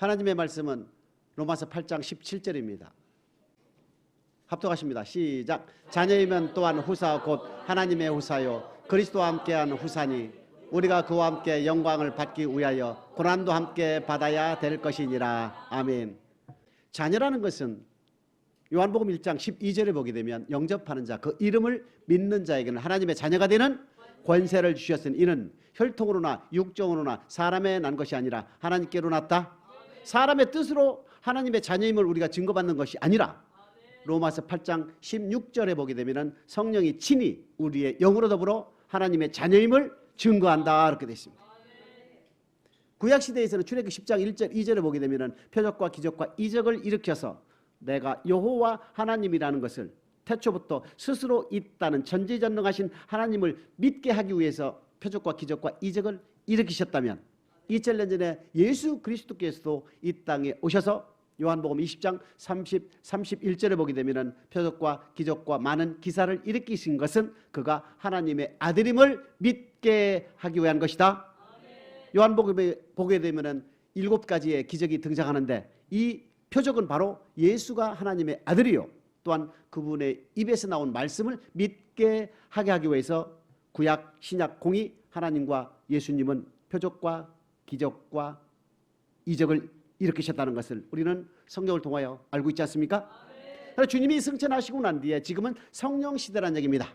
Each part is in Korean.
하나님의 말씀은 로마서 8장 17절입니다. 합독하십니다. 시작. 자녀이면 또한 후사 곧 하나님의 후사요 그리스도와 함께한 후사니 우리가 그와 함께 영광을 받기 위하여 고난도 함께 받아야 될 것이니라. 아멘. 자녀라는 것은 요한복음 1장 12절에 보게 되면 영접하는 자, 그 이름을 믿는 자에게는 하나님의 자녀가 되는 권세를 주셨으니 이는 혈통으로나 육정으로나 사람의 난 것이 아니라 하나님께로 났다. 사람의 뜻으로 하나님의 자녀임을 우리가 증거받는 것이 아니라 로마서 8장 16절에 보게 되면 성령이 친히 우리의 영으로 더불어 하나님의 자녀임을 증거한다 이렇게 되어 있습니다. 구약시대에서는 출애굽기 10장 1절 2절에 보게 되면 표적과 기적과 이적을 일으켜서 내가 여호와 하나님이라는 것을 태초부터 스스로 있다는 전지전능하신 하나님을 믿게 하기 위해서 표적과 기적과 이적을 일으키셨다면 2000년 전에 예수 그리스도께서도 이 땅에 오셔서 요한복음 20장 31절에 보게 되면 표적과 기적과 많은 기사를 일으키신 것은 그가 하나님의 아들임을 믿게 하기 위한 것이다. 요한복음에 보게 되면 7가지의 기적이 등장하는데 이 표적은 바로 예수가 하나님의 아들이요 또한 그분의 입에서 나온 말씀을 믿게 하게 하기 위해서 구약 신약 공의 하나님과 예수님은 표적과 기적과 이적을 일으키셨다는 것을 우리는 성경을 통하여 알고 있지 않습니까? 주님이 승천하시고 난 뒤에 지금은 성령 시대라는 얘기입니다.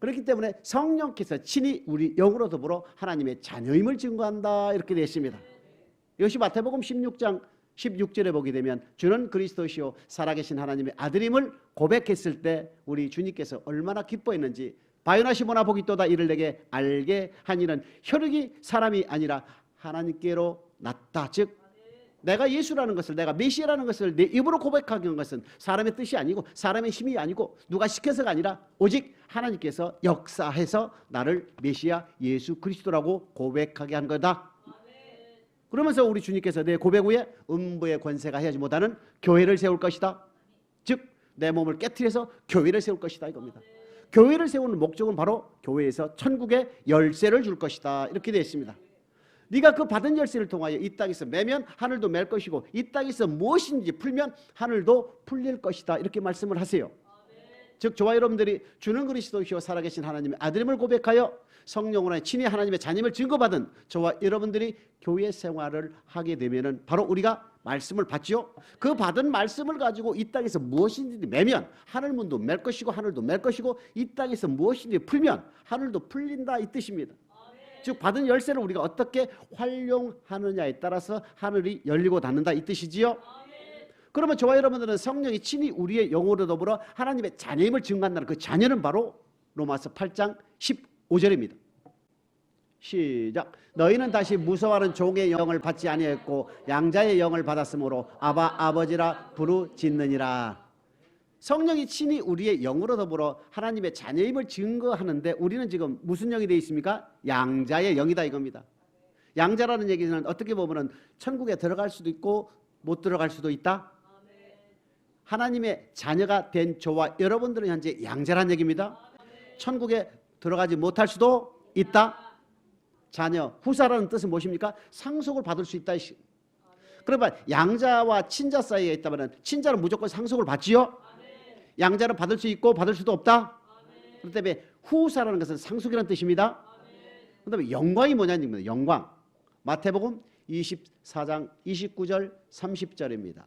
그렇기 때문에 성령께서 친히 우리 영으로 더불어 하나님의 자녀임을 증거한다 이렇게 되어 있습니다. 이것이 마태복음 16장 16절에 보게 되면 주는 그리스도시요 살아계신 하나님의 아들임을 고백했을 때 우리 주님께서 얼마나 기뻐했는지 바요나 시모나 복이 또다 이를 내게 알게 하니는 혈육이 사람이 아니라 하나님께로 났다. 즉 내가 예수라는 것을 내가 메시아라는 것을 내 입으로 고백하게 한 것은 사람의 뜻이 아니고 사람의 힘이 아니고 누가 시켜서가 아니라 오직 하나님께서 역사해서 나를 메시아 예수 그리스도라고 고백하게 한 거다. 그러면서 우리 주님께서 내 고백 후에 음부의 권세가 해하지 못하는 교회를 세울 것이다. 즉 내 몸을 깨트려서 교회를 세울 것이다 이겁니다. 교회를 세우는 목적은 바로 교회에서 천국의 열쇠를 줄 것이다 이렇게 되어 있습니다. 네가 그 받은 열쇠를 통하여 이 땅에서 매면 하늘도 맬 것이고 이 땅에서 무엇인지 풀면 하늘도 풀릴 것이다 이렇게 말씀을 하세요. 즉 저와 여러분들이 주는 그리스도시요 살아계신 하나님의 아들임을 고백하여 성령으로 친히 하나님의 자녀임을 증거받은 저와 여러분들이 교회 생활을 하게 되면은 바로 우리가 말씀을 받지요. 그 받은 말씀을 가지고 이 땅에서 무엇인지 매면 하늘문도 맬 것이고 하늘도 맬 것이고 이 땅에서 무엇인지 풀면 하늘도 풀린다 이 뜻입니다. 즉 받은 열쇠를 우리가 어떻게 활용하느냐에 따라서 하늘이 열리고 닫는다 이 뜻이지요. 그러면 저와 여러분들은 성령이 친히 우리의 영으로 더불어 하나님의 자녀임을 증거한다는 그 자녀는 바로 로마서 8장 15절입니다. 시작. 너희는 다시 무서워하는 종의 영을 받지 아니하였고 양자의 영을 받았으므로 아바 아버지라 부르짖느니라. 성령이 친히 우리의 영으로 더불어 하나님의 자녀임을 증거하는데 우리는 지금 무슨 영이 되어 있습니까? 양자의 영이다 이겁니다. 양자라는 얘기는 어떻게 보면 천국에 들어갈 수도 있고 못 들어갈 수도 있다. 하나님의 자녀가 된 저와 여러분들은 현재 양자란 얘기입니다. 천국에 들어가지 못할 수도 있다. 자녀, 후사라는 뜻은 무엇입니까? 상속을 받을 수 있다. 그러면 양자와 친자 사이에 있다면 친자는 무조건 상속을 받지요. 양자는 받을 수 있고 받을 수도 없다. 그렇기 때문에 후사라는 것은 상속이라는 뜻입니다. 그다음에 영광이 뭐냐는 겁니다. 영광. 마태복음 24장 29절 30절입니다.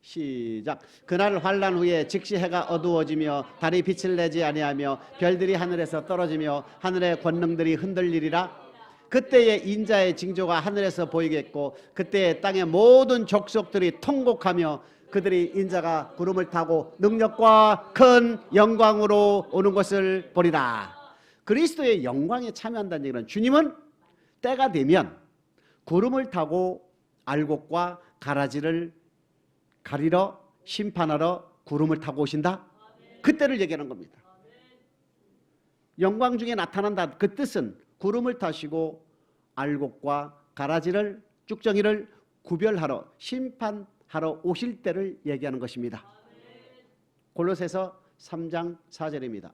시작. 그날 환난 후에 즉시 해가 어두워지며 달이 빛을 내지 아니하며 별들이 하늘에서 떨어지며 하늘의 권능들이 흔들리리라. 그때에 인자의 징조가 하늘에서 보이겠고 그때에 땅의 모든 족속들이 통곡하며 그들이 인자가 구름을 타고 능력과 큰 영광으로 오는 것을 보리라. 그리스도의 영광에 참여한다는 얘기는 주님은 때가 되면 구름을 타고 알곡과 가라지를 가리러 심판하러 구름을 타고 오신다. 그때를 얘기하는 겁니다. 영광 중에 나타난다. 그 뜻은 구름을 타시고 알곡과 가라지를 쭉정이를 구별하러 심판하러 오실 때를 얘기하는 것입니다. 골로새서 3장 4절입니다.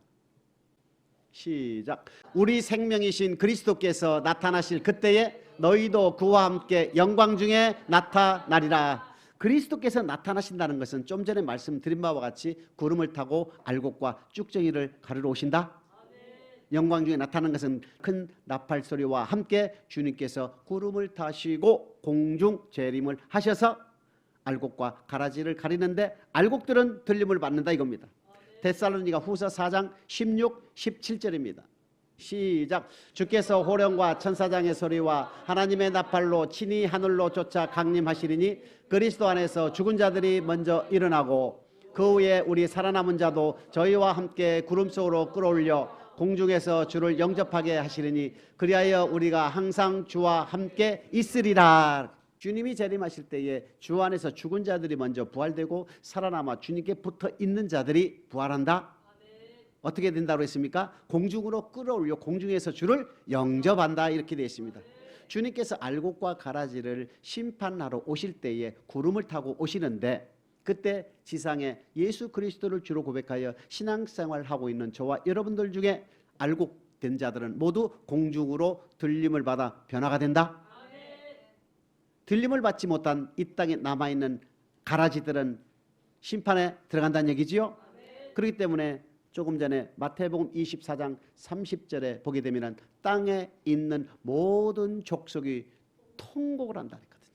시작. 우리 생명이신 그리스도께서 나타나실 그때에 너희도 그와 함께 영광 중에 나타나리라. 그리스도께서 나타나신다는 것은 좀 전에 말씀드린 바와 같이 구름을 타고 알곡과 쭉정이를 가르러 오신다. 영광 중에 나타나는 것은 큰 나팔 소리와 함께 주님께서 구름을 타시고 공중 재림을 하셔서 알곡과 가라지를 가리는데 알곡들은 들림을 받는다 이겁니다. 데살로니가 후서 4장 16, 17절입니다. 시작. 주께서 호령과 천사장의 소리와 하나님의 나팔로 친히 하늘로 쫓아 강림하시리니 그리스도 안에서 죽은 자들이 먼저 일어나고 그 후에 우리 살아남은 자도 저희와 함께 구름 속으로 끌어올려 공중에서 주를 영접하게 하시리니 그리하여 우리가 항상 주와 함께 있으리라. 주님이 재림하실 때에 주 안에서 죽은 자들이 먼저 부활되고 살아남아 주님께 붙어 있는 자들이 부활한다. 어떻게 된다고 했습니까? 공중으로 끌어올려 공중에서 주를 영접한다 이렇게 되어 있습니다. 주님께서 알곡과 가라지를 심판하러 오실 때에 구름을 타고 오시는데 그때 지상에 예수 그리스도를 주로 고백하여 신앙생활을 하고 있는 저와 여러분들 중에 알곡된 자들은 모두 공중으로 들림을 받아 변화가 된다. 들림을 받지 못한 이 땅에 남아있는 가라지들은 심판에 들어간다는 얘기지요. 그렇기 때문에 조금 전에 마태복음 24장 30절에 보게 되면 땅에 있는 모든 족속이 통곡을 한다 그랬거든요.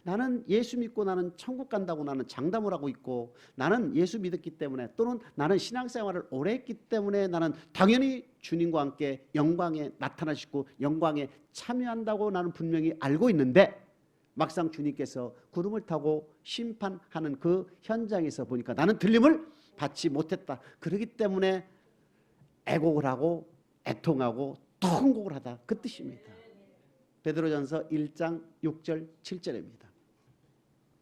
나는 예수 믿고 나는 천국 간다고 나는 장담을 하고 있고 나는 예수 믿었기 때문에 또는 나는 신앙생활을 오래 했기 때문에 나는 당연히 주님과 함께 영광에 나타나시고 영광에 참여한다고 나는 분명히 알고 있는데 막상 주님께서 구름을 타고 심판하는 그 현장에서 보니까 나는 들림을 받지 못했다. 그렇기 때문에 애곡을 하고 애통하고 통곡을 하다 그 뜻입니다. 베드로전서 1장 6절 7절입니다.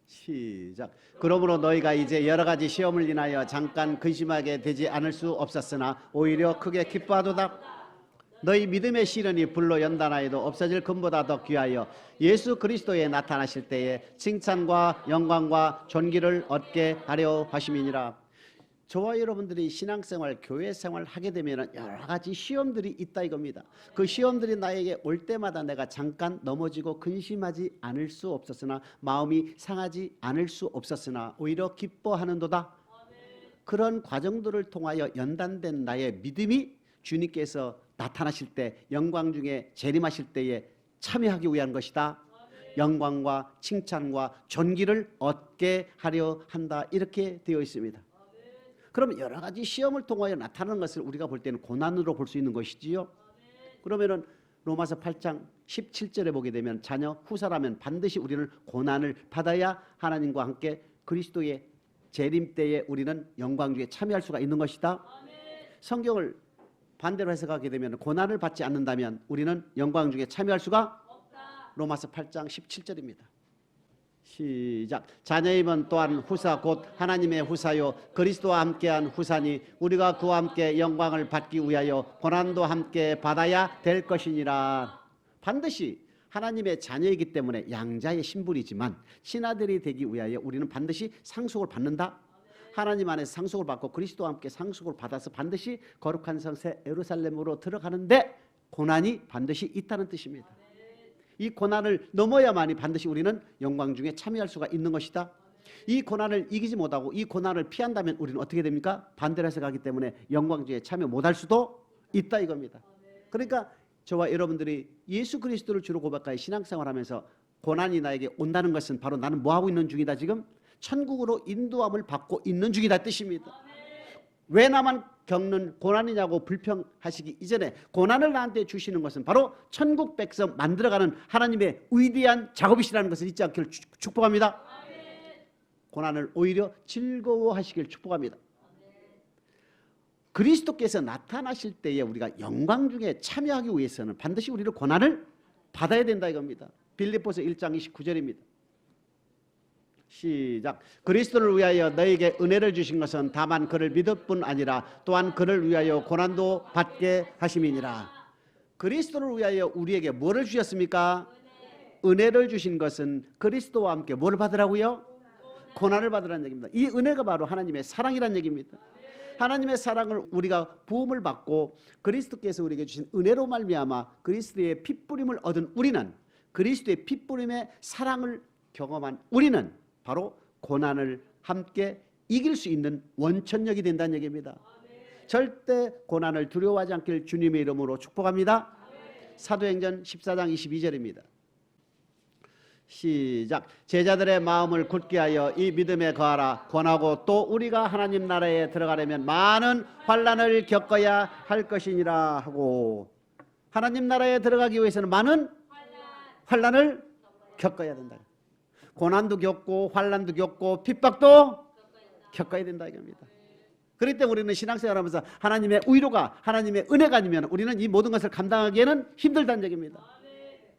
시작. 그러므로 너희가 이제 여러 가지 시험을 인하여 잠깐 근심하게 되지 않을 수 없었으나 오히려 크게 기뻐하도다. 너희 믿음의 시련이 불로 연단하여도 없어질 금보다 더 귀하여 예수 그리스도에 나타나실 때에 칭찬과 영광과 존귀를 얻게 하려 하심이니라. 저와 여러분들이 신앙생활, 교회생활을 하게 되면 여러 가지 시험들이 있다 이겁니다. 그 시험들이 나에게 올 때마다 내가 잠깐 넘어지고 근심하지 않을 수 없었으나 마음이 상하지 않을 수 없었으나 오히려 기뻐하는도다. 그런 과정들을 통하여 연단된 나의 믿음이 주님께서 나타나실 때 영광 중에 재림하실 때에 참여하기 위한 것이다. 영광과 칭찬과 존귀를 얻게 하려 한다 이렇게 되어 있습니다. 그러면 여러 가지 시험을 통하여 나타나는 것을 우리가 볼 때는 고난으로 볼 수 있는 것이지요. 그러면은 로마서 8장 17절에 보게 되면 자녀 후사라면 반드시 우리는 고난을 받아야 하나님과 함께 그리스도의 재림 때에 우리는 영광 중에 참여할 수가 있는 것이다. 성경을 반대로 해석하게 되면 고난을 받지 않는다면 우리는 영광 중에 참여할 수가 없다. 로마서 8장 17절입니다. 시작. 자녀임은 또한 후사 곧 하나님의 후사요 그리스도와 함께한 후사니 우리가 그와 함께 영광을 받기 위하여 고난도 함께 받아야 될 것이니라. 반드시 하나님의 자녀이기 때문에 양자의 신분이지만 신하들이 되기 위하여 우리는 반드시 상속을 받는다. 하나님 안에서 상속을 받고 그리스도와 함께 상속을 받아서 반드시 거룩한 성새 예루살렘으로 들어가는데 고난이 반드시 있다는 뜻입니다. 이 고난을 넘어야만이 반드시 우리는 영광 중에 참여할 수가 있는 것이다. 이 고난을 이기지 못하고 이 고난을 피한다면 우리는 어떻게 됩니까? 반대로 해석하기 때문에 영광 중에 참여 못할 수도 있다 이겁니다. 그러니까 저와 여러분들이 예수 그리스도를 주로 고백하여 신앙생활하면서 고난이 나에게 온다는 것은 바로 나는 뭐하고 있는 중이다 지금? 천국으로 인도함을 받고 있는 중이다 뜻입니다. 왜 나만 겪는 고난이냐고 불평하시기 이전에 고난을 나한테 주시는 것은 바로 천국 백성 만들어가는 하나님의 위대한 작업이시라는 것을 잊지 않기를 축복합니다. 고난을 오히려 즐거워하시길 축복합니다. 그리스도께서 나타나실 때에 우리가 영광 중에 참여하기 위해서는 반드시 우리를 고난을 받아야 된다 이겁니다. 빌립보서 1장 29절입니다. 시작. 그리스도를 위하여 너에게 은혜를 주신 것은 다만 그를 믿을 뿐 아니라 또한 그를 위하여 고난도 받게 하심이니라. 그리스도를 위하여 우리에게 뭐를 주셨습니까? 은혜를 주신 것은 그리스도와 함께 뭐를 받으라고요? 고난을 받으라는 얘기입니다. 이 은혜가 바로 하나님의 사랑이라는 얘기입니다. 하나님의 사랑을 우리가 부음을 받고 그리스도께서 우리에게 주신 은혜로 말미암아 그리스도의 핏부림을 얻은 우리는, 그리스도의 핏부림의 사랑을 경험한 우리는 바로 고난을 함께 이길 수 있는 원천력이 된다는 얘기입니다. 절대 고난을 두려워하지 않길 주님의 이름으로 축복합니다. 사도행전 14장 22절입니다. 시작. 제자들의 마음을 굳게 하여 이 믿음에 거하라. 권하고 또 우리가 하나님 나라에 들어가려면 많은 환난을 겪어야 할 것이니라 하고, 하나님 나라에 들어가기 위해서는 많은 환난을 겪어야 된다. 고난도 겪고 환난도 겪고 핍박도 겪어야 된다 이겁니다. 그렇기 때문에 우리는 신앙생활하면서 하나님의 의로가, 하나님의 은혜가 아니면 우리는 이 모든 것을 감당하기에는 힘들다는 얘기입니다.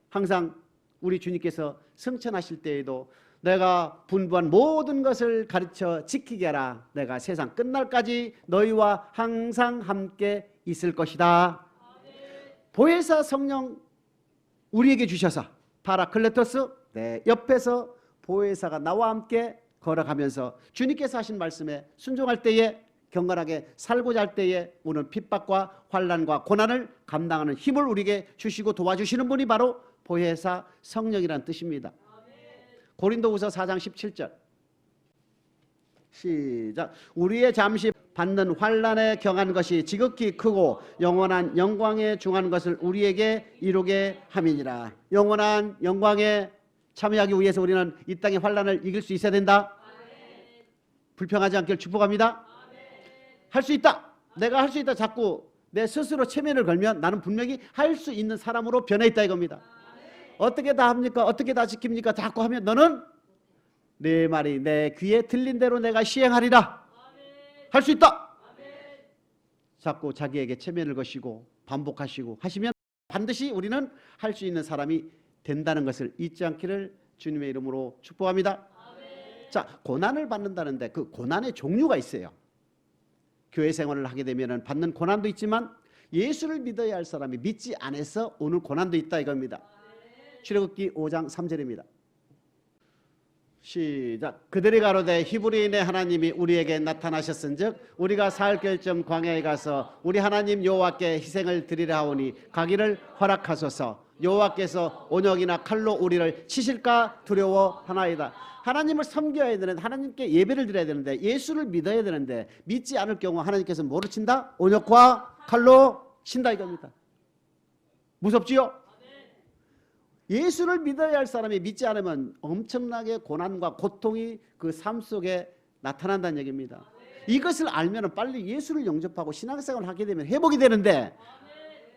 항상 우리 주님께서 승천하실 때에도 내가 분부한 모든 것을 가르쳐 지키게 하라. 내가 세상 끝날까지 너희와 항상 함께 있을 것이다. 보혜사 성령 우리에게 주셔서 파라클레토스, 내 옆에서 보혜사가 나와 함께 걸어가면서 주님께서 하신 말씀에 순종할 때에, 경건하게 살고자 할 때에 오는 핍박과 환난과 고난을 감당하는 힘을 우리에게 주시고 도와주시는 분이 바로 보혜사 성령이라는 뜻입니다. 고린도후서 4장 17절 시작. 우리의 잠시 받는 환난에 경한 것이 지극히 크고 영원한 영광에 중한 것을 우리에게 이루게 함이니라. 영원한 영광에 참여하기 위해서 우리는 이 땅의 환난을 이길 수 있어야 된다. 불평하지 않길 축복합니다. 할 수 있다. 내가 할 수 있다. 자꾸 내 스스로 체면을 걸면 나는 분명히 할 수 있는 사람으로 변해 있다 이겁니다. 어떻게 다 합니까? 어떻게 다 지킵니까? 자꾸 하면 너는 내 말이 내 귀에 들린 대로 내가 시행하리라. 할 수 있다. 자꾸 자기에게 체면을 거시고 반복하시고 하시면 반드시 우리는 할 수 있는 사람이 된다는 것을 잊지 않기를 주님의 이름으로 축복합니다. 자, 고난을 받는다는데 그 고난의 종류가 있어요. 교회 생활을 하게 되면 받는 고난도 있지만 예수를 믿어야 할 사람이 믿지 않아서 오는 고난도 있다 이겁니다. 출애굽기 5장 3절입니다. 시작. 그들이 가로되 히브리인의 하나님이 우리에게 나타나셨은즉 우리가 사흘 결점 광야에 가서 우리 하나님 여호와께 희생을 드리라 하오니 가기를 허락하소서. 여호와께서 온역이나 칼로 우리를 치실까 두려워하나이다. 하나님을 섬겨야 되는데, 하나님께 예배를 드려야 되는데, 예수를 믿어야 되는데 믿지 않을 경우 하나님께서 뭐로 친다? 온역과 칼로 친다 이겁니다. 무섭지요? 예수를 믿어야 할 사람이 믿지 않으면 엄청나게 고난과 고통이 그 삶 속에 나타난다는 얘기입니다. 이것을 알면 빨리 예수를 영접하고 신앙생활을 하게 되면 회복이 되는데,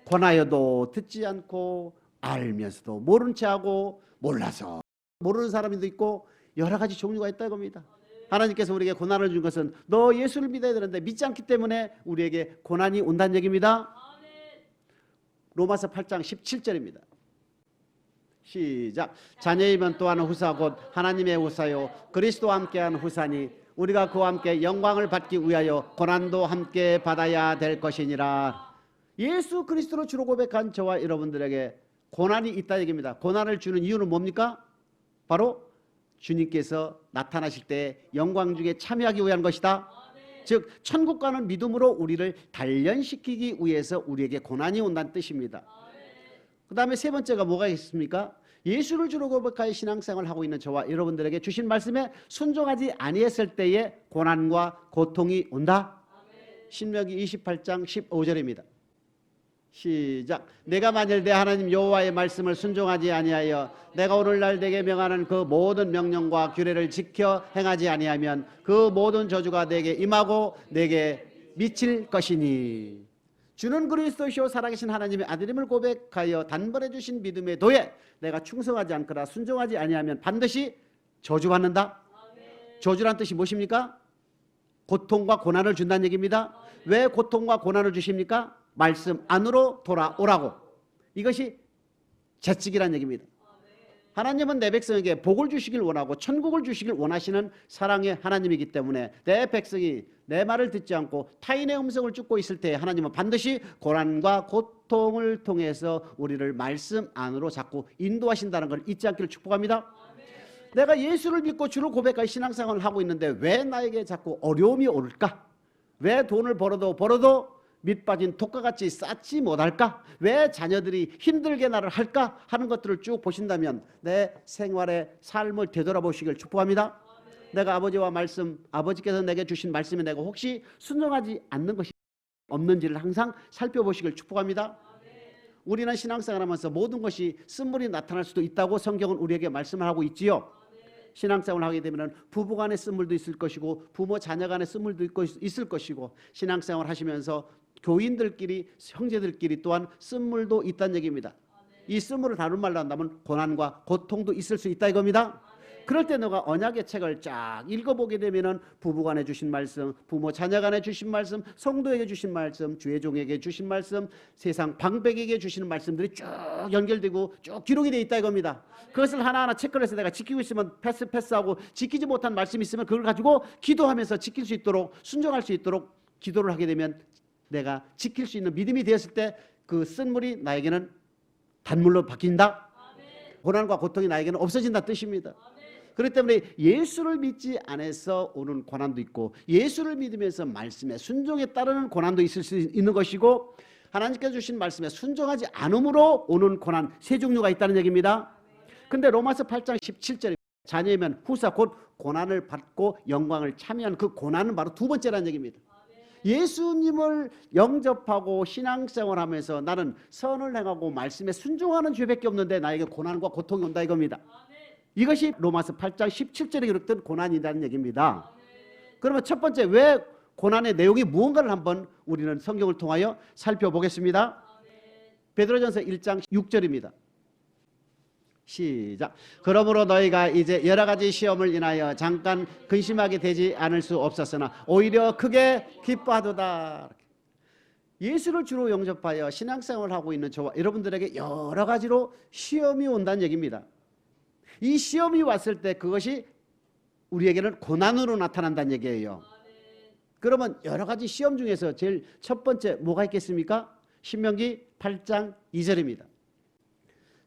권하여도 듣지 않고 알면서도 모른 채하고 몰라서 모르는 사람도 있고 여러 가지 종류가 있다 이겁니다. 하나님께서 우리에게 고난을 준 것은 너 예수를 믿어야 되는데 믿지 않기 때문에 우리에게 고난이 온다는 얘기입니다. 로마서 8장 17절입니다. 시작. 자녀이면 또한 후사 곧 하나님의 후사요 그리스도와 함께한 후사니 우리가 그와 함께 영광을 받기 위하여 고난도 함께 받아야 될 것이니라. 예수 그리스도로 주로 고백한 저와 여러분들에게 고난이 있다 얘기입니다. 고난을 주는 이유는 뭡니까? 바로 주님께서 나타나실 때 영광 중에 참여하기 위한 것이다. 즉 천국 가는 믿음으로 우리를 단련시키기 위해서 우리에게 고난이 온다는 뜻입니다. 그 다음에 세 번째가 뭐가 있습니까? 예수를 주로 고백하여 신앙생활을 하고 있는 저와 여러분들에게 주신 말씀에 순종하지 아니했을 때에 고난과 고통이 온다. 신명기 28장 15절입니다. 시작. 내가 만일 내 하나님 여호와의 말씀을 순종하지 아니하여 내가 오늘날 내게 명하는 그 모든 명령과 규례를 지켜 행하지 아니하면 그 모든 저주가 내게 임하고 내게 미칠 것이니. 주는 그리스도시요 살아계신 하나님의 아들임을 고백하여 단번에 주신 믿음의 도에 내가 충성하지 않거나 순종하지 아니하면 반드시 저주받는다. 저주란 뜻이 무엇입니까? 고통과 고난을 준다는 얘기입니다. 왜 고통과 고난을 주십니까? 말씀 안으로 돌아오라고. 이것이 재직이라는 얘기입니다. 하나님은 내 백성에게 복을 주시길 원하고 천국을 주시길 원하시는 사랑의 하나님이기 때문에 내 백성이 내 말을 듣지 않고 타인의 음성을 쫓고 있을 때 하나님은 반드시 고난과 고통을 통해서 우리를 말씀 안으로 자꾸 인도하신다는 걸 잊지 않기를 축복합니다. 내가 예수를 믿고 주를 고백하여 신앙생활을 하고 있는데 왜 나에게 자꾸 어려움이 올까? 왜 돈을 벌어도 밑빠진 독과같이 쌓지 못할까? 왜 자녀들이 힘들게 나를 할까? 하는 것들을 쭉 보신다면 내 생활의 삶을 되돌아보시길 축복합니다. 내가 아버지와 말씀, 아버지께서 내게 주신 말씀에 내가 혹시 순종하지 않는 것이 없는지를 항상 살펴보시길 축복합니다. 우리는 신앙생활하면서 모든 것이 쓴물이 나타날 수도 있다고 성경은 우리에게 말씀을 하고 있지요. 신앙생활을 하게 되면 부부간의 쓴물도 있을 것이고 부모 자녀간의 쓴물도 있을 것이고 신앙생활을 하시면서 교인들끼리 형제들끼리 또한 쓴물도 있다는 얘기입니다. 이 쓴물을 다른 말로 한다면 고난과 고통도 있을 수 있다 이겁니다. 그럴 때 너가 언약의 책을 쫙 읽어보게 되면은 부부간에 주신 말씀, 부모 자녀간에 주신 말씀, 성도에게 주신 말씀, 주의 종에게 주신 말씀, 세상 방백에게 주시는 말씀들이 쭉 연결되고 쭉 기록이 되어 있다 이겁니다. 그것을 하나하나 체크를 해서 내가 지키고 있으면 패스하고 지키지 못한 말씀이 있으면 그걸 가지고 기도하면서 지킬 수 있도록 순종할 수 있도록 기도를 하게 되면 내가 지킬 수 있는 믿음이 되었을 때 그 쓴물이 나에게는 단물로 바뀐다. 고난과 고통이 나에게는 없어진다 뜻입니다. 그렇기 때문에 예수를 믿지 않아서 오는 고난도 있고 예수를 믿으면서 말씀에 순종에 따르는 고난도 있을 수 있는 것이고 하나님께서 주신 말씀에 순종하지 않음으로 오는 고난 세 종류가 있다는 얘기입니다. 근데 로마서 8장 17절에 자녀이면 후사 곧 고난을 받고 영광을 참여한 그 고난은 바로 두 번째라는 얘기입니다. 예수님을 영접하고 신앙생활하면서 나는 선을 행하고 말씀에 순종하는 죄밖에 없는데 나에게 고난과 고통이 온다 이겁니다. 이것이 로마서 8장 17절에 기록된 고난이라는 얘기입니다. 그러면 첫 번째 왜 고난의 내용이 무언가를 한번 우리는 성경을 통하여 살펴보겠습니다. 베드로전서 1장 6절입니다. 시작. 그러므로 너희가 이제 여러 가지 시험을 인하여 잠깐 근심하게 되지 않을 수 없었으나 오히려 크게 기뻐하도다. 예수를 주로 영접하여 신앙생활을 하고 있는 저와 여러분들에게 여러 가지로 시험이 온다는 얘기입니다. 이 시험이 왔을 때 그것이 우리에게는 고난으로 나타난다는 얘기예요. 그러면 여러 가지 시험 중에서 제일 첫 번째 뭐가 있겠습니까? 신명기 8장 2절입니다.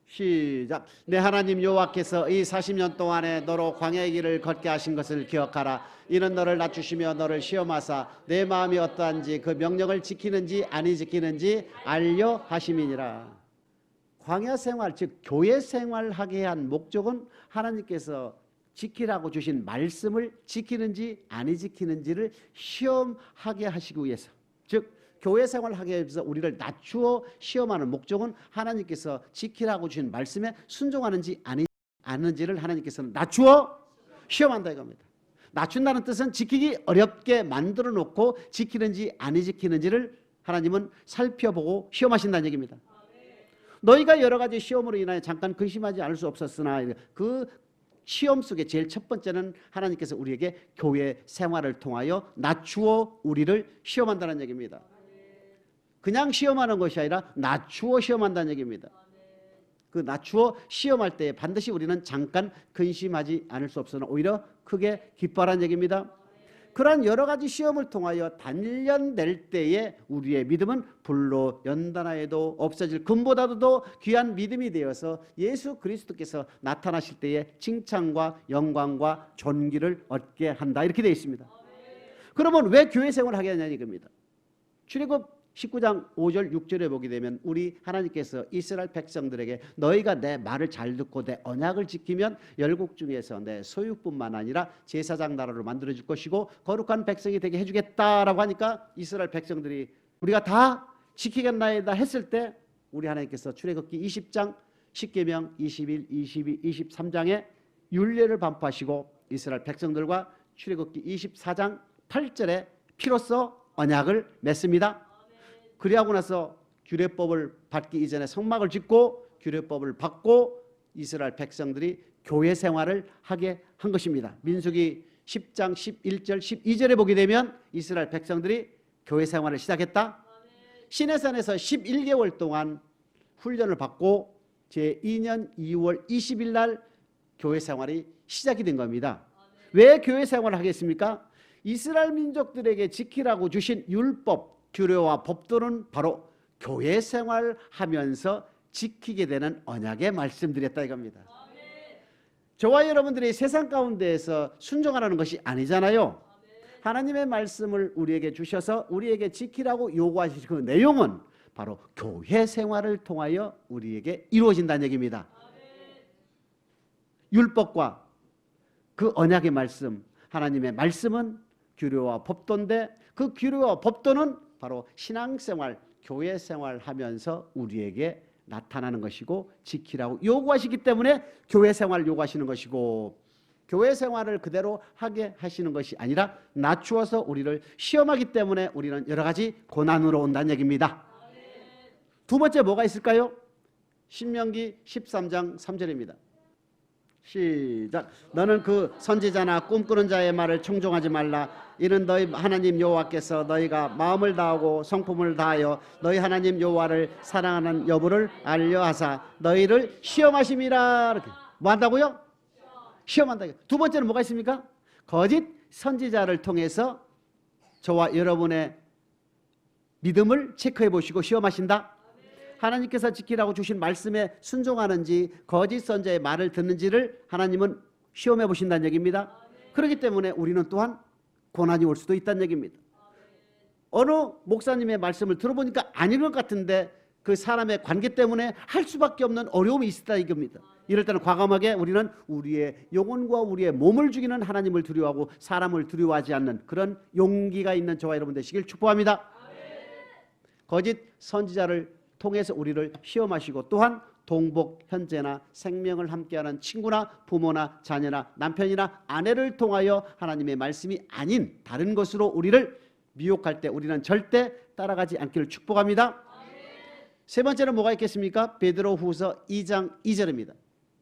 시작. 내 하나님 여호와께서 이 40년 동안에 너로 광야의 길을 걷게 하신 것을 기억하라. 이는 너를 낮추시며 너를 시험하사 내 마음이 어떠한지 그 명령을 지키는지 아니 지키는지 알려 하심이니라. 광야 생활 즉 교회 생활하게 한 목적은 하나님께서 지키라고 주신 말씀을 지키는지 아니 지키는지를 시험하게 하시기 위해서, 즉 교회 생활하게 위해서 우리를 낮추어 시험하는 목적은 하나님께서 지키라고 주신 말씀에 순종하는지 아니 않는지를 하나님께서는 낮추어 시험한다 이겁니다. 낮춘다는 뜻은 지키기 어렵게 만들어 놓고 지키는지 아니 지키는지를 하나님은 살펴보고 시험하신다는 얘기입니다. 너희가 여러 가지 시험으로 인하여 잠깐 근심하지 않을 수 없었으나 그 시험 속에 제일 첫 번째는 하나님께서 우리에게 교회 생활을 통하여 낮추어 우리를 시험한다는 얘기입니다. 그냥 시험하는 것이 아니라 낮추어 시험한다는 얘기입니다. 그 낮추어 시험할 때 반드시 우리는 잠깐 근심하지 않을 수 없으나 오히려 크게 기뻐하라는 얘기입니다. 그러한 여러 가지 시험을 통하여 단련될 때에 우리의 믿음은 불로 연단하여도 없어질 금보다도 더 귀한 믿음이 되어서 예수 그리스도께서 나타나실 때에 칭찬과 영광과 존귀를 얻게 한다 이렇게 되어 있습니다. 그러면 왜 교회 생활을 하게 하냐는 이겁니다. 출애굽 19장 5절 6절에 보게 되면 우리 하나님께서 이스라엘 백성들에게 너희가 내 말을 잘 듣고 내 언약을 지키면 열국 중에서 내 소유뿐만 아니라 제사장 나라로 만들어줄 것이고 거룩한 백성이 되게 해주겠다라고 하니까 이스라엘 백성들이 우리가 다 지키겠나이다 했을 때 우리 하나님께서 출애굽기 20장 10계명 21, 22, 23장에 율례를 반포하시고 이스라엘 백성들과 출애굽기 24장 8절에 피로써 언약을 맺습니다. 그리하고 나서 규례법을 받기 이전에 성막을 짓고 규례법을 받고 이스라엘 백성들이 교회 생활을 하게 한 것입니다. 민수기 10장 11절 12절에 보게 되면 이스라엘 백성들이 교회 생활을 시작했다. 시내산에서 11개월 동안 훈련을 받고 제2년 2월 20일 날 교회 생활이 시작이 된 겁니다. 왜 교회 생활을 하겠습니까? 이스라엘 민족들에게 지키라고 주신 율법 규례와 법도는 바로 교회 생활하면서 지키게 되는 언약의 말씀드렸다 이겁니다. 저와 여러분들이 세상 가운데에서 순종하라는 것이 아니잖아요. 하나님의 말씀을 우리에게 주셔서 우리에게 지키라고 요구하신 그 내용은 바로 교회 생활을 통하여 우리에게 이루어진다는 얘기입니다. 율법과 그 언약의 말씀, 하나님의 말씀은 규례와 법도인데 그 규례와 법도는 바로 신앙생활, 교회 생활하면서 우리에게 나타나는 것이고 지키라고 요구하시기 때문에 교회 생활을 요구하시는 것이고, 교회 생활을 그대로 하게 하시는 것이 아니라 낮추어서 우리를 시험하기 때문에 우리는 여러 가지 고난으로 온다는 얘기입니다. 두 번째 뭐가 있을까요? 신명기 13장 3절입니다. 시작. 너는 그 선지자나 꿈꾸는 자의 말을 청종하지 말라. 이는 너희 하나님 여호와께서 너희가 마음을 다하고 성품을 다하여 너희 하나님 여호와를 사랑하는 여부를 알려하사 너희를 시험하심이라. 이렇게 뭐 한다고요? 시험한다. 두 번째는 뭐가 있습니까? 거짓 선지자를 통해서 저와 여러분의 믿음을 체크해 보시고 시험하신다. 하나님께서 지키라고 주신 말씀에 순종하는지 거짓 선지자의 말을 듣는지를 하나님은 시험해 보신다는 얘기입니다. 그렇기 때문에 우리는 또한 고난이 올 수도 있다는 얘기입니다. 어느 목사님의 말씀을 들어보니까 아닌 것 같은데 그 사람의 관계 때문에 할 수밖에 없는 어려움이 있다 이겁니다. 이럴 때는 과감하게 우리는 우리의 영혼과 우리의 몸을 죽이는 하나님을 두려워하고 사람을 두려워하지 않는 그런 용기가 있는 저와 여러분 되시길 축복합니다. 거짓 선지자를 통해서 우리를 시험하시고 또한 동복, 현재나 생명을 함께하는 친구나 부모나 자녀나 남편이나 아내를 통하여 하나님의 말씀이 아닌 다른 것으로 우리를 미혹할 때 우리는 절대 따라가지 않기를 축복합니다. 세 번째는 뭐가 있겠습니까? 베드로후서 2장 2절입니다.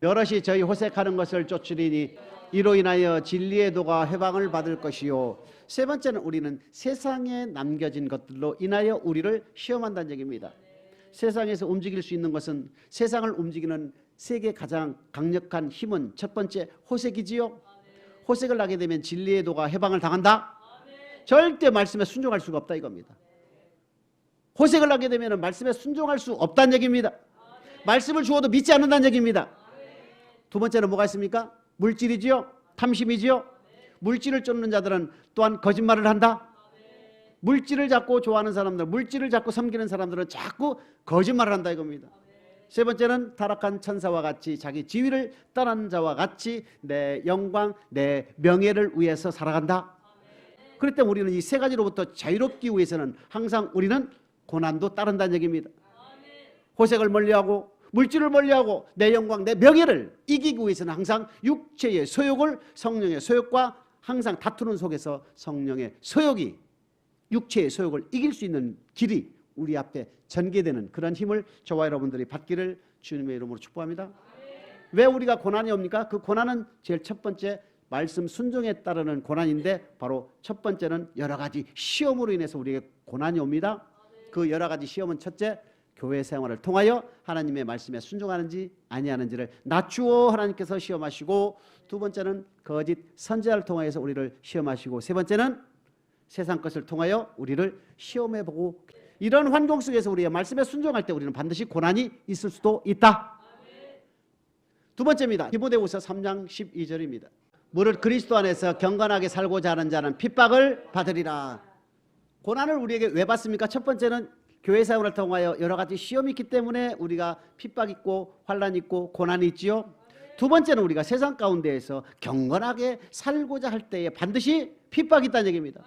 여럿이 저희 호색하는 것을 쫓으리니 이로 인하여 진리의 도가 해방을 받을 것이요. 세 번째는 우리는 세상에 남겨진 것들로 인하여 우리를 시험한다는 얘기입니다. 세상에서 움직일 수 있는 것은 세상을 움직이는 세계 가장 강력한 힘은 첫 번째 호색이지요. 호색을 하게 되면 진리의 도가 해방을 당한다. 절대 말씀에 순종할 수가 없다 이겁니다. 호색을 하게 되면 말씀에 순종할 수 없다는 얘기입니다. 말씀을 주어도 믿지 않는다는 얘기입니다. 두 번째는 뭐가 있습니까? 물질이지요. 탐심이지요. 물질을 쫓는 자들은 또한 거짓말을 한다. 물질을 자꾸 좋아하는 사람들, 물질을 자꾸 섬기는 사람들은 자꾸 거짓말을 한다 이겁니다. 세 번째는 타락한 천사와 같이 자기 지위를 떠난 자와 같이 내 영광, 내 명예를 위해서 살아간다. 그렇기 때문에 우리는 이 세 가지로부터 자유롭기 위해서는 항상 우리는 고난도 따른다는 얘기입니다. 호색을 멀리하고 물질을 멀리하고 내 영광, 내 명예를 이기기 위해서는 항상 육체의 소욕을 성령의 소욕과 항상 다투는 속에서 성령의 소욕이 육체의 소욕을 이길 수 있는 길이 우리 앞에 전개되는 그런 힘을 저와 여러분들이 받기를 주님의 이름으로 축복합니다. 왜 우리가 고난이 옵니까? 그 고난은 제일 첫 번째 말씀 순종에 따르는 고난인데 바로 첫 번째는 여러 가지 시험으로 인해서 우리에게 고난이 옵니다. 그 여러 가지 시험은 첫째 교회 생활을 통하여 하나님의 말씀에 순종하는지 아니하는지를 낮추어 하나님께서 시험하시고, 두 번째는 거짓 선지자를 통하여서 우리를 시험하시고, 세 번째는 세상 것을 통하여 우리를 시험해보고, 이런 환경 속에서 우리의 말씀에 순종할 때 우리는 반드시 고난이 있을 수도 있다. 두 번째입니다. 디모데후서 3장 12절입니다. 무릇 그리스도 안에서 경건하게 살고자 하는 자는 핍박을 받으리라. 고난을 우리에게 왜 받습니까? 첫 번째는 교회 생활을 통하여 여러 가지 시험이 있기 때문에 우리가 핍박 있고 환난 있고 고난이 있지요. 두 번째는 우리가 세상 가운데에서 경건하게 살고자 할 때에 반드시 핍박이 있다는 얘기입니다.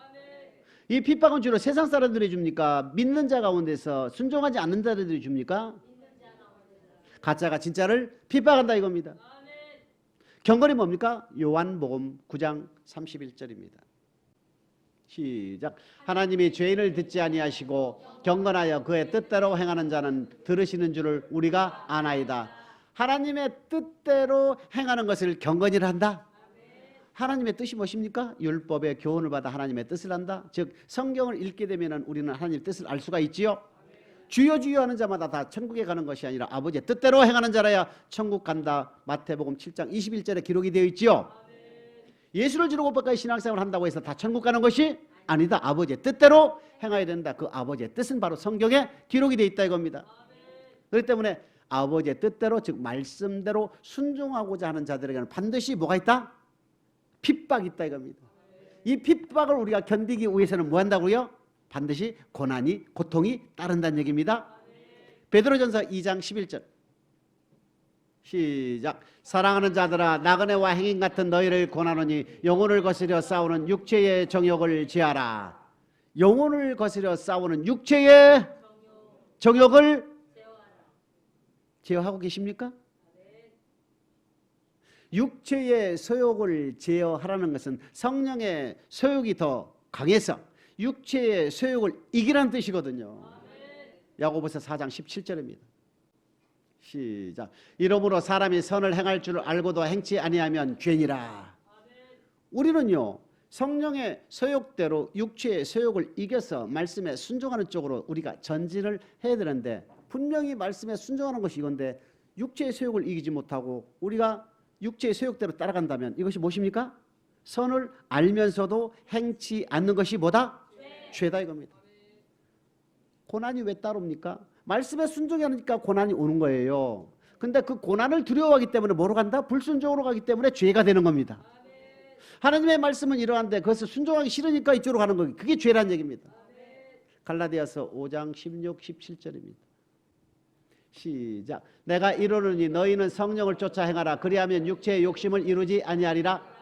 이 핍박은 주로 세상 사람들이 줍니까? 믿는 자 가운데서 순종하지 않는 자들이 줍니까? 가짜가 진짜를 핍박한다 이겁니다. 경건이 뭡니까? 요한복음 9장 31절입니다. 시작. 하나님이 죄인을 듣지 아니하시고 경건하여 그의 뜻대로 행하는 자는 들으시는 줄을 우리가 아나이다. 하나님의 뜻대로 행하는 것을 경건이라 한다. 하나님의 뜻이 무엇입니까? 율법의 교훈을 받아 하나님의 뜻을 한다. 즉 성경을 읽게 되면 우리는 하나님의 뜻을 알 수가 있지요. 주여 주여 하는 자마다 다 천국에 가는 것이 아니라 아버지의 뜻대로 행하는 자라야 천국 간다. 마태복음 7장 21절에 기록이 되어 있지요. 예수를 지르고 끝까지 신앙생활을 한다고 해서 다 천국 가는 것이 아니다. 아버지의 뜻대로 행해야 된다. 그 아버지의 뜻은 바로 성경에 기록이 되어 있다 이겁니다. 그렇기 때문에 아버지의 뜻대로, 즉 말씀대로 순종하고자 하는 자들에게는 반드시 뭐가 있다? 핍박이 있다 이겁니다. 이 핍박을 우리가 견디기 위해서는 뭐 한다고요? 반드시 고난이, 고통이 따른다는 얘기입니다. 베드로전서 2장 11절 시작. 사랑하는 자들아, 나그네와 행인 같은 너희를 권하노니 영혼을 거스려 싸우는 육체의 정욕을 제하라. 영혼을 거스려 싸우는 육체의 정욕을 제어하고 계십니까? 육체의 소욕을 제어하라는 것은 성령의 소욕이 더 강해서 육체의 소욕을 이기라는 뜻이거든요. 야고보서 4장 17절입니다. 시작. 이러므로 사람이 선을 행할 줄 알고도 행치 아니하면 죄니라. 우리는요, 성령의 소욕대로 육체의 소욕을 이겨서 말씀에 순종하는 쪽으로 우리가 전진을 해야 되는데, 분명히 말씀에 순종하는 것이 이건데 육체의 소욕을 이기지 못하고 우리가 육체의 소욕대로 따라간다면 이것이 무엇입니까? 선을 알면서도 행치 않는 것이 뭐다? 죄다 이겁니다. 고난이 왜 따릅니까? 말씀에 순종하니까 고난이 오는 거예요. 근데 그 고난을 두려워하기 때문에 뭐로 간다? 불순종으로 가기 때문에 죄가 되는 겁니다. 하나님의 말씀은 이러한데 그것을 순종하기 싫으니까 이쪽으로 가는 거예요. 그게 죄란 얘기입니다. 갈라디아서 5장 16, 17절입니다. 시작. 내가 이르노니 너희는 성령을 쫓아 행하라. 그리하면 육체의 욕심을 이루지 아니하리라.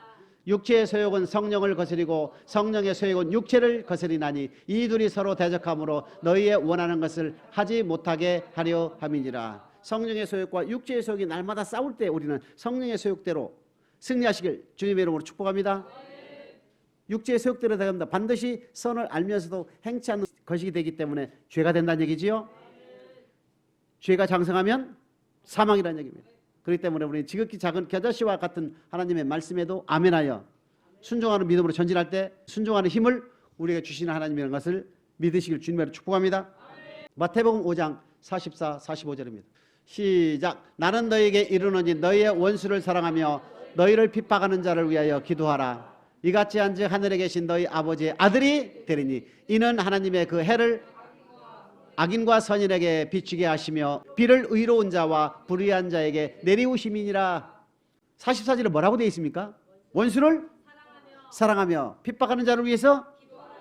육체의 소욕은 성령을 거스리고 성령의 소욕은 육체를 거스리나니 이 둘이 서로 대적함으로 너희의 원하는 것을 하지 못하게 하려 함이니라. 성령의 소욕과 육체의 소욕이 날마다 싸울 때 우리는 성령의 소욕대로 승리하시길 주님의 이름으로 축복합니다. 육체의 소욕대로 대합니다. 반드시 선을 알면서도 행치 않는 것이 되기 때문에 죄가 된다는 얘기지요. 죄가 장성하면 사망이라는 얘기입니다. 그렇기 때문에 우리 지극히 작은 겨자씨와 같은 하나님의 말씀에도 아멘하여 순종하는 믿음으로 전진할 때 순종하는 힘을 우리에게 주시는 하나님이라는 것을 믿으시길 주님으로 축복합니다. 마태복음 5장 44, 45절입니다. 시작. 나는 너희에게 이르노니 너희의 원수를 사랑하며 너희를 핍박하는 자를 위하여 기도하라. 이같이 한즉 하늘에 계신 너희 아버지의 아들이 되리니 이는 하나님의 그 해를 악인과 선인에게 비추게 하시며 비를 의로운 자와 불의한 자에게 내리우심이니라. 44절에 뭐라고 되어 있습니까? 원수를 사랑하며 핍박하는 자를 위해서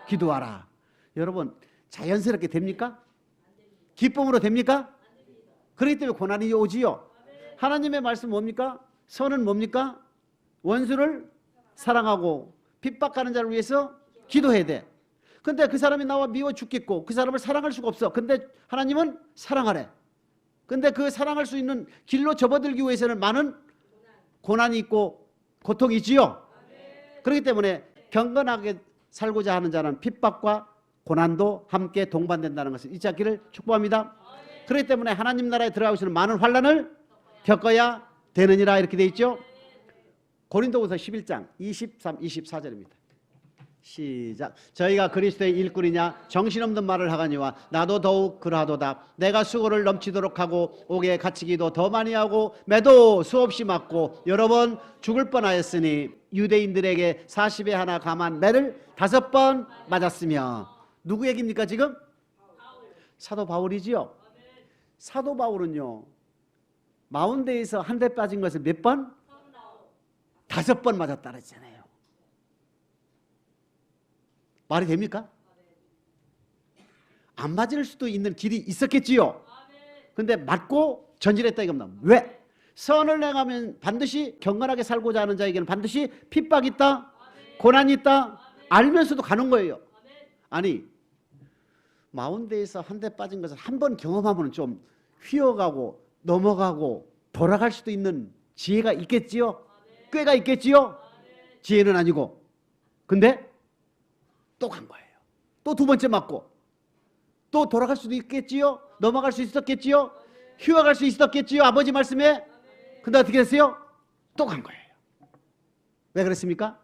기도하라. 여러분, 자연스럽게 됩니까? 기쁨으로 됩니까? 그렇기 때문에 고난이 오지요. 하나님의 말씀 뭡니까? 선은 뭡니까? 원수를 사랑하고 핍박하는 자를 위해서 기도해야 돼. 근데 그 사람이 나와 미워 죽겠고 그 사람을 사랑할 수가 없어. 근데 하나님은 사랑하래. 근데 그 사랑할 수 있는 길로 접어들기 위해서는 많은 고난이 있고 고통이 있지요. 그렇기 때문에 경건하게 살고자 하는 자는 핍박과 고난도 함께 동반된다는 것을 잊지 않기를 축복합니다. 그렇기 때문에 하나님 나라에 들어가고서는 많은 환난을 겪어야 되느니라 이렇게 돼 있죠. 고린도후서 11장 23, 24절입니다. 시작. 저희가 그리스도의 일꾼이냐 정신없는 말을 하거니와 나도 더욱 그러하도다. 내가 수고를 넘치도록 하고 옥에 갇히기도 더 많이 하고 매도 수없이 맞고 여러 번 죽을 뻔하였으니 유대인들에게 40에 하나 감한 매를 5번 맞았으며. 누구 얘기입니까 지금? 사도 바울이지요. 사도 바울은요 40대에서 한 대 빠진 것을 몇 번? 5번 맞았다 그랬잖아요. 말이 됩니까? 안 맞을 수도 있는 길이 있었겠지요. 근데 맞고 전진했다 이겁니다. 왜? 선을 행하면 반드시 경건하게 살고자 하는 자에게는 반드시 핍박이 있다, 고난이 있다, 알면서도 가는 거예요. 아니 40대에서 한 대 빠진 것을 한 번 경험하면 좀 휘어가고 넘어가고 돌아갈 수도 있는 지혜가 있겠지요. 꾀가 있겠지요. 지혜는 아니고. 근데 또 간 거예요. 또 2번째 맞고 또 돌아갈 수도 있겠지요. 넘어갈 수 있었겠지요. 휘어갈 수 있었겠지요. 아버지 말씀에. 근데 어떻게 됐어요? 또 간 거예요. 왜 그랬습니까?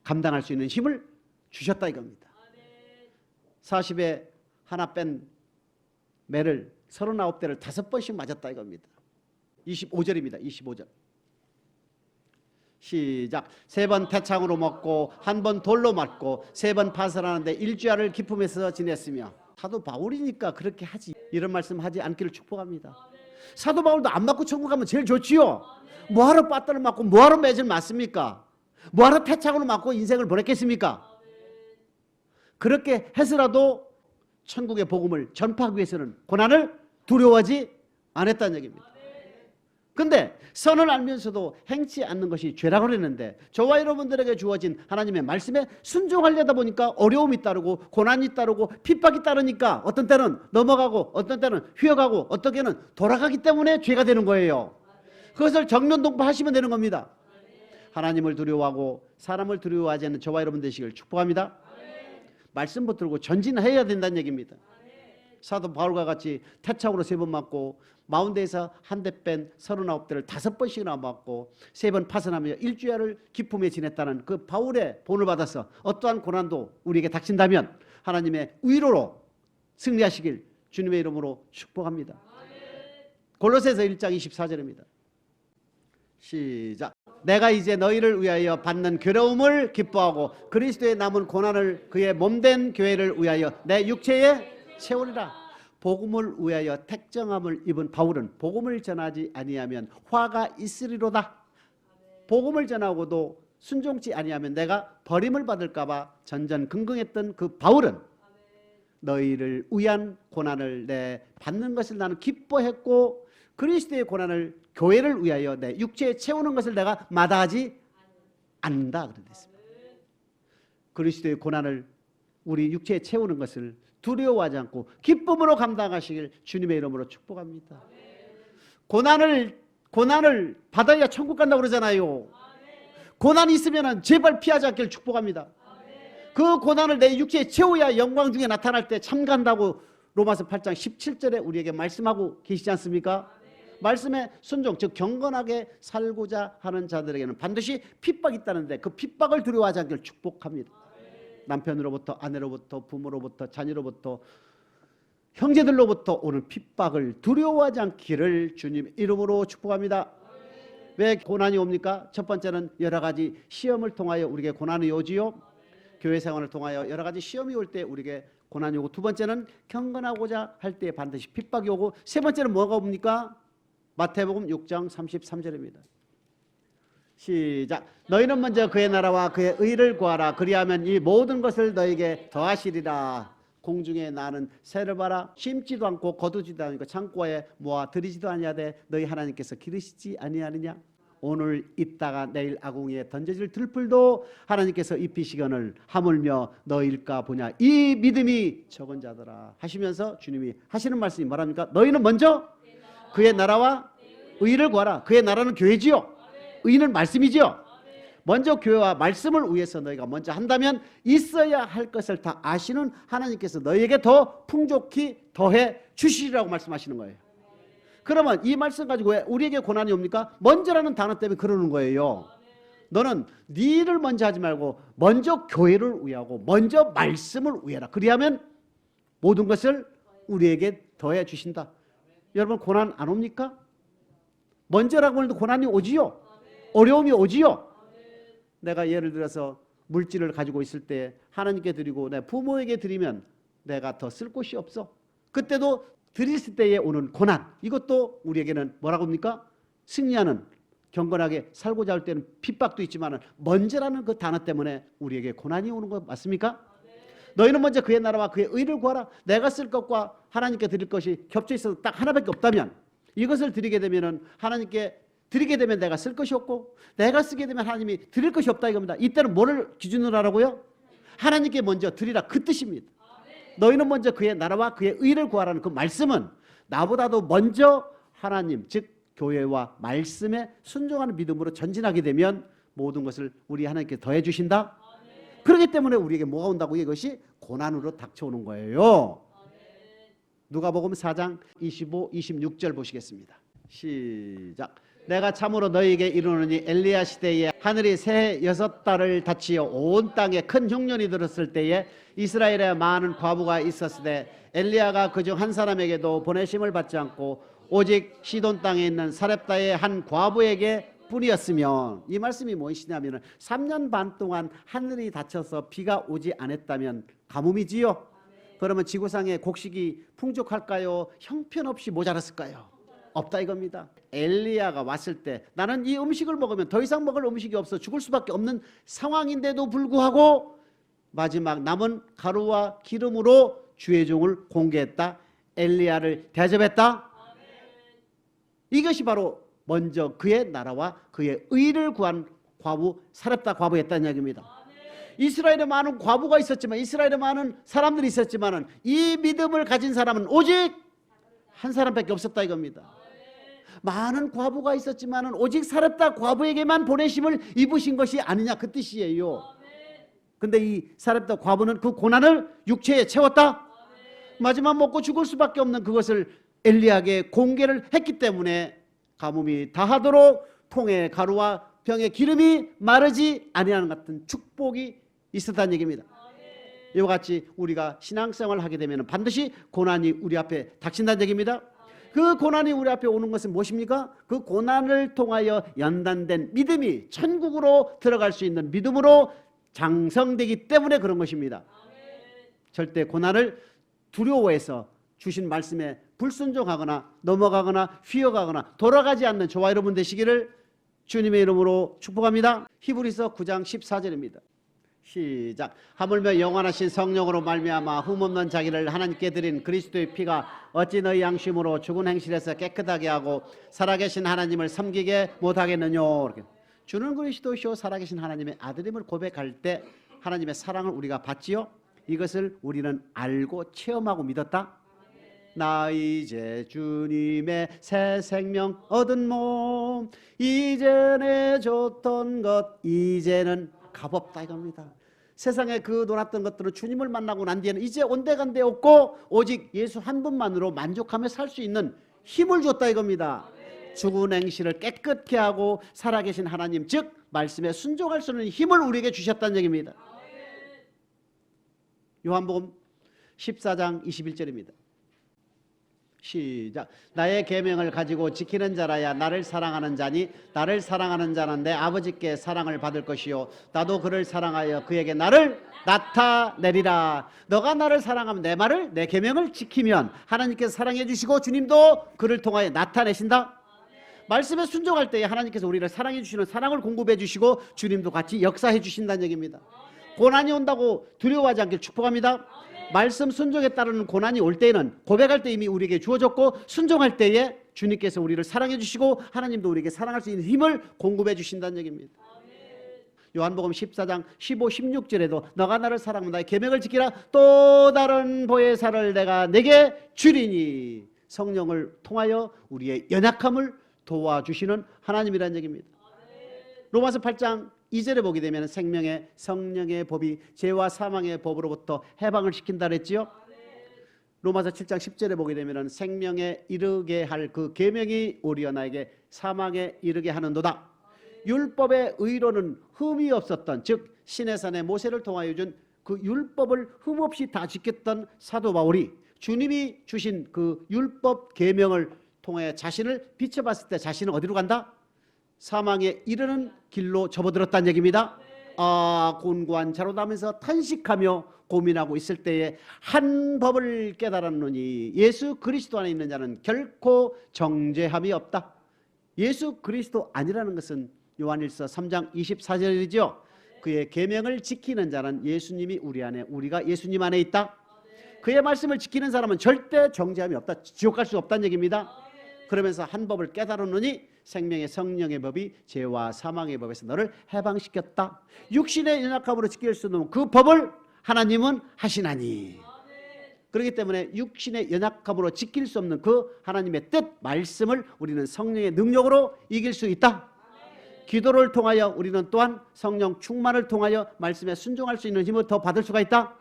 감당할 수 있는 힘을 주셨다 이겁니다. 40에 하나 뺀 매를 39대를 5번씩 맞았다 이겁니다. 25절입니다. 25절. 시작. 3번 태창으로 먹고 1번 돌로 맞고 3번 파설하는데 일주야를 기품에서 지냈으며. 사도 바울이니까 그렇게 하지. 이런 말씀 하지 않기를 축복합니다. 사도 바울도 안 맞고 천국 가면 제일 좋지요. 뭐하러 빠따를 맞고 뭐하러 매질 맞습니까? 뭐하러 태착으로 맞고 인생을 보냈겠습니까? 그렇게 해서라도 천국의 복음을 전파하기 위해서는 고난을 두려워하지 않았다는 얘기입니다. 근데 선을 알면서도 행치 않는 것이 죄라고 그랬는데 저와 여러분들에게 주어진 하나님의 말씀에 순종하려다 보니까 어려움이 따르고 고난이 따르고 핍박이 따르니까 어떤 때는 넘어가고 어떤 때는 휘어가고 어떤 때는 돌아가기 때문에 죄가 되는 거예요. 그것을 정면동파하시면 되는 겁니다. 하나님을 두려워하고 사람을 두려워하지 않는 저와 여러분 되시길 축복합니다. 말씀 붙들고 전진해야 된다는 얘기입니다. 사도 바울과 같이 태착으로 3번 맞고 마운드에서 한 대 뺀 39대를 5번씩이나 맞고 3번 파선하며 일주일을 기쁨에 지냈다는 그 바울의 본을 받아서 어떠한 고난도 우리에게 닥친다면 하나님의 위로로 승리하시길 주님의 이름으로 축복합니다. 골로새서 1장 24절입니다. 시작. 내가 이제 너희를 위하여 받는 괴로움을 기뻐하고 그리스도의 남은 고난을 그의 몸된 교회를 위하여 내 육체에 채우리라. 복음을 위하여 택정함을 입은 바울은 복음을 전하지 아니하면 화가 있으리로다. 복음을 전하고도 순종치 아니하면 내가 버림을 받을까 봐 전전긍긍했던 그 바울은 너희를 위한 고난을 내 받는 것을 나는 기뻐했고 그리스도의 고난을 교회를 위하여 내 육체에 채우는 것을 내가 마다하지 않는다 그랬습니다. 그리스도의 고난을 우리 육체에 채우는 것을 두려워하지 않고 기쁨으로 감당하시길 주님의 이름으로 축복합니다. 고난을 받아야 천국 간다고 그러잖아요. 고난이 있으면 제발 피하지 않기를 축복합니다. 그 고난을 내 육체에 채워야 영광 중에 나타날 때 참간다고 로마서 8장 17절에 우리에게 말씀하고 계시지 않습니까? 말씀에 순종, 즉 경건하게 살고자 하는 자들에게는 반드시 핍박이 있다는데 그 핍박을 두려워하지 않기를 축복합니다. 남편으로부터, 아내로부터, 부모로부터, 자녀로부터, 형제들로부터 오는 핍박을 두려워하지 않기를 주님 이름으로 축복합니다. 왜 고난이 옵니까? 첫 번째는 여러 가지 시험을 통하여 우리에게 고난이 오지요. 교회 생활을 통하여 여러 가지 시험이 올 때 우리에게 고난이 오고, 두 번째는 경건하고자 할 때 반드시 핍박이 오고, 세 번째는 뭐가 옵니까? 마태복음 6장 33절입니다. 시작. 너희는 먼저 그의 나라와 그의 의를 구하라. 그리하면 이 모든 것을 너희에게 더하시리라. 공중에 나는 새를 봐라. 심지도 않고 거두지도 않고 창고에 모아 들이지도 아니하되 너희 하나님께서 기르시지 아니하느냐. 오늘 있다가 내일 아궁이에 던져질 들풀도 하나님께서 입히시거늘 하물며 너희일까 보냐. 이 믿음이 적은 자더라 하시면서 주님이 하시는 말씀이 뭐랍니까? 너희는 먼저 그의 나라와 의를 구하라. 그의 나라는 교회지요. 의는 말씀이지요. 먼저 교회와 말씀을 위해서 너희가 먼저 한다면 있어야 할 것을 다 아시는 하나님께서 너희에게 더 풍족히 더해 주시리라고 말씀하시는 거예요. 그러면 이 말씀 가지고 왜 우리에게 고난이 옵니까? 먼저라는 단어 때문에 그러는 거예요. 너는 네 일을 먼저 하지 말고 먼저 교회를 위하고 먼저 말씀을 위하라. 그리하면 모든 것을 우리에게 더해 주신다. 여러분 고난 안 옵니까? 먼저라고 해도 고난이 오지요. 어려움이 오지요. 내가 예를 들어서 물질을 가지고 있을 때 하나님께 드리고 내 부모에게 드리면 내가 더 쓸 곳이 없어. 그때도 드렸을 때에 오는 고난, 이것도 우리에게는 뭐라고 합니까? 승리하는, 경건하게 살고자 할 때는 핍박도 있지만 먼저라는 그 단어 때문에 우리에게 고난이 오는 거 맞습니까? 너희는 먼저 그의 나라와 그의 의를 구하라. 내가 쓸 것과 하나님께 드릴 것이 겹쳐 있어서 딱 하나밖에 없다면 이것을 드리게 되면은 하나님께 드리게 되면 내가 쓸 것이 없고 내가 쓰게 되면 하나님이 드릴 것이 없다 이겁니다. 이때는 뭐를 기준으로 하라고요? 하나님께 먼저 드리라 그 뜻입니다. 너희는 먼저 그의 나라와 그의 의를 구하라는 그 말씀은 나보다도 먼저 하나님 즉 교회와 말씀에 순종하는 믿음으로 전진하게 되면 모든 것을 우리 하나님께 더해 주신다. 그렇기 때문에 우리에게 뭐가 온다고? 이것이 고난으로 닥쳐오는 거예요. 누가복음 4장 25, 26절 보시겠습니다. 시작. 내가 참으로 너희에게 이르노니 엘리야 시대에 하늘이 새 6달을 닫히어 온 땅에 큰 흉년이 들었을 때에 이스라엘에 많은 과부가 있었으되 엘리야가 그중 한 사람에게도 보내심을 받지 않고 오직 시돈 땅에 있는 사렙다의 한 과부에게 뿐이었으며, 이 말씀이 무엇이냐면 3년 반 동안 하늘이 닫혀서 비가 오지 않았다면 가뭄이지요. 그러면 지구상의 곡식이 풍족할까요? 형편없이 모자랐을까요? 없다 이겁니다. 엘리야가 왔을 때 나는 이 음식을 먹으면 더 이상 먹을 음식이 없어 죽을 수밖에 없는 상황인데도 불구하고 마지막 남은 가루와 기름으로 주의 종을 공개했다. 엘리야를 대접했다. 이것이 바로 먼저 그의 나라와 그의 의를 구한 과부 사렙다 과부였다는 이야기입니다. 이스라엘에 많은 과부가 있었지만, 이스라엘에 많은 사람들이 있었지만 이 믿음을 가진 사람은 오직 한 사람밖에 없었다 이겁니다. 많은 과부가 있었지만 오직 사렙다 과부에게만 보내심을 입으신 것이 아니냐 그 뜻이에요. 근데 이 사렙다 과부는 그 고난을 육체에 채웠다. 마지막 먹고 죽을 수밖에 없는 그것을 엘리야에게 공개를 했기 때문에 가뭄이 다하도록 통에 가루와 병에 기름이 마르지 아니하는 같은 축복이 있었다는 얘기입니다. 이와 같이 우리가 신앙생활을 하게 되면 반드시 고난이 우리 앞에 닥친다는 얘기입니다. 그 고난이 우리 앞에 오는 것은 무엇입니까? 그 고난을 통하여 연단된 믿음이 천국으로 들어갈 수 있는 믿음으로 장성되기 때문에 그런 것입니다. 절대 고난을 두려워해서 주신 말씀에 불순종하거나 넘어가거나 휘어가거나 돌아가지 않는 저와 여러분 되시기를 주님의 이름으로 축복합니다. 히브리서 9장 14절입니다. 시작. 하물며 영원하신 성령으로 말미암아 흠없는 자기를 하나님께 드린 그리스도의 피가 어찌 너희 양심으로 죽은 행실에서 깨끗하게 하고 살아계신 하나님을 섬기게 못하겠느뇨. 이렇게. 주는 그리스도시오 살아계신 하나님의 아들임을 고백할 때 하나님의 사랑을 우리가 받지요. 이것을 우리는 알고 체험하고 믿었다. 나 이제 주님의 새 생명 얻은 몸 이전에 줬던 것 이제는 값없다 이겁니다. 세상에 그 놀았던 것들은 주님을 만나고 난 뒤에는 이제 온데간데 없고 오직 예수 한 분만으로 만족하며 살 수 있는 힘을 줬다 이겁니다. 죽은 행실을 깨끗게 하고 살아계신 하나님 즉 말씀에 순종할 수 있는 힘을 우리에게 주셨다는 얘기입니다. 요한복음 14장 21절입니다. 시작. 나의 계명을 가지고 지키는 자라야 나를 사랑하는 자니 나를 사랑하는 자는 내 아버지께 사랑을 받을 것이요 나도 그를 사랑하여 그에게 나를 나타내리라. 너가 나를 사랑하면 내 말을 내 계명을 지키면 하나님께서 사랑해 주시고 주님도 그를 통하여 나타내신다. 말씀에 순종할 때에 하나님께서 우리를 사랑해 주시는 사랑을 공급해 주시고 주님도 같이 역사해 주신다는 얘기입니다. 고난이 온다고 두려워하지 않길 축복합니다. 말씀 순종에 따르는 고난이 올 때에는 고백할 때 이미 우리에게 주어졌고 순종할 때에 주님께서 우리를 사랑해 주시고 하나님도 우리에게 사랑할 수 있는 힘을 공급해 주신다는 얘기입니다. 요한복음 14장 15, 16절에도 너가 나를 사랑하면 나의 계명을 지키라. 또 다른 보혜사를 내가 내게 주리니 성령을 통하여 우리의 연약함을 도와주시는 하나님이라는 얘기입니다. 로마서 8장 2절에 보게 되면 생명의 성령의 법이 죄와 사망의 법으로부터 해방을 시킨다 그랬지요. 로마서 7장 10절에 보게 되면 생명에 이르게 할 그 계명이 오리어 나에게 사망에 이르게 하는도다. 율법의 의로는 흠이 없었던 즉 시내산의 모세를 통하여 준 그 율법을 흠없이 다 지켰던 사도 바울이 주님이 주신 그 율법 계명을 통해 자신을 비춰봤을 때 자신은 어디로 간다? 사망에 이르는 길로 접어들었다는 얘기입니다. 곤고한 자로 나면서 탄식하며 고민하고 있을 때에 한 법을 깨달았노니 예수 그리스도 안에 있는 자는 결코 정죄함이 없다. 예수 그리스도 아니라는 것은 요한일서 3장 24절이죠. 그의 계명을 지키는 자는 예수님이 우리 안에 우리가 예수님 안에 있다. 그의 말씀을 지키는 사람은 절대 정죄함이 없다. 지옥 갈 수 없다는 얘기입니다. 그러면서 한 법을 깨달았노니 생명의 성령의 법이 죄와 사망의 법에서 너를 해방시켰다. 육신의 연약함으로 지킬 수 없는 그 법을 하나님은 하시나니. 그렇기 때문에 육신의 연약함으로 지킬 수 없는 그 하나님의 뜻, 말씀을 우리는 성령의 능력으로 이길 수 있다. 기도를 통하여 우리는 또한 성령 충만을 통하여 말씀에 순종할 수 있는 힘을 더 받을 수가 있다.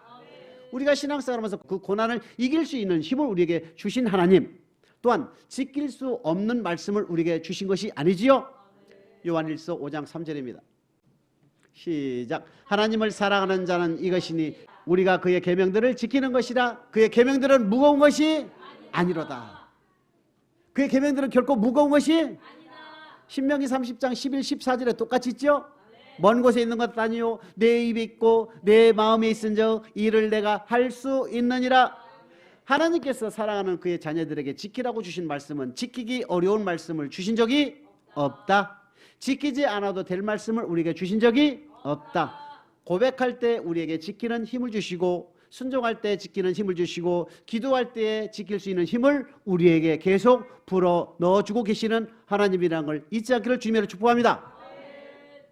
우리가 신앙생활하면서 그 고난을 이길 수 있는 힘을 우리에게 주신 하나님, 또한 지킬 수 없는 말씀을 우리에게 주신 것이 아니지요. 요한일서 5장 3절입니다. 시작. 하나님을 사랑하는 자는 이것이니 우리가 그의 계명들을 지키는 것이라. 그의 계명들은 무거운 것이 아니로다. 그의 계명들은 결코 무거운 것이 신명기 30장 11, 14절에 똑같이 있죠. 먼 곳에 있는 것 아니요 내 입에 있고 내 마음에 있은즉 이를 내가 할 수 있느니라. 하나님께서 사랑하는 그의 자녀들에게 지키라고 주신 말씀은 지키기 어려운 말씀을 주신 적이 없다. 지키지 않아도 될 말씀을 우리에게 주신 적이 없다. 고백할 때 우리에게 지키는 힘을 주시고, 순종할 때 지키는 힘을 주시고, 기도할 때 지킬 수 있는 힘을 우리에게 계속 불어 넣어주고 계시는 하나님이라는 걸 잊지 않기를 주님으로 축복합니다.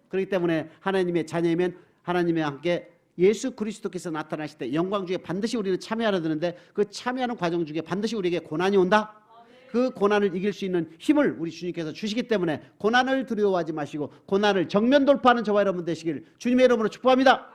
그렇기 때문에 하나님의 자녀이면 하나님과 함께 예수 그리스도께서 나타나실 때 영광 중에 반드시 우리는 참여하려 드는데, 그 참여하는 과정 중에 반드시 우리에게 고난이 온다. 그 고난을 이길 수 있는 힘을 우리 주님께서 주시기 때문에 고난을 두려워하지 마시고 고난을 정면 돌파하는 저와 여러분 되시길 주님의 이름으로 축복합니다.